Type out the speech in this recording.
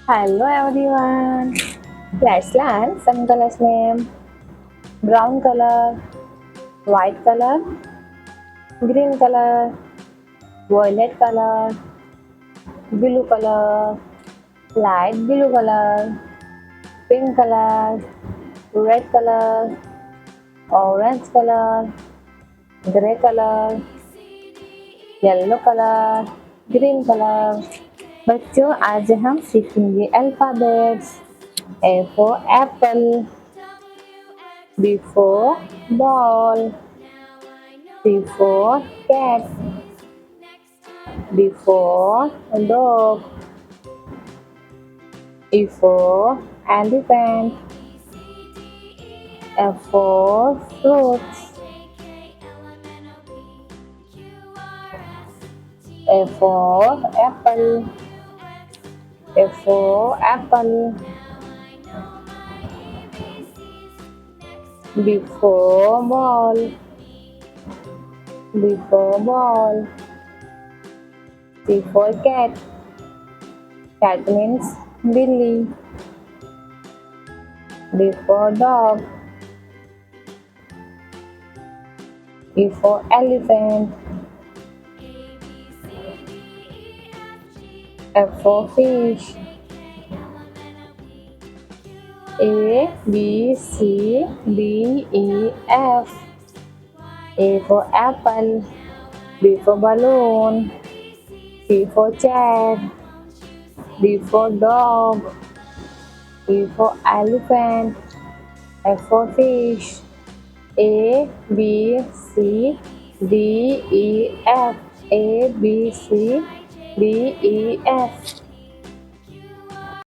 Hello everyone. Let's learn some colors name. Brown color, white color, green color, violet color, blue color, light blue color, pink color, red color, orange color, grey color, yellow colour, green colour. बच्चों आज हम सीखेंगे alphabets. A for apple, B for ball, C for cat, D for dog, E for elephant, F for fruits, A for apple, A for apple, B for ball, B for ball, C for cat, cat means Billy, D for dog, E for elephant, F for fish, A, B, C, D, E, F. A for apple, B for balloon, C for chair, D for dog, E for elephant, F for fish. A, B, C, D, E, F. A, B, C, D, E, F.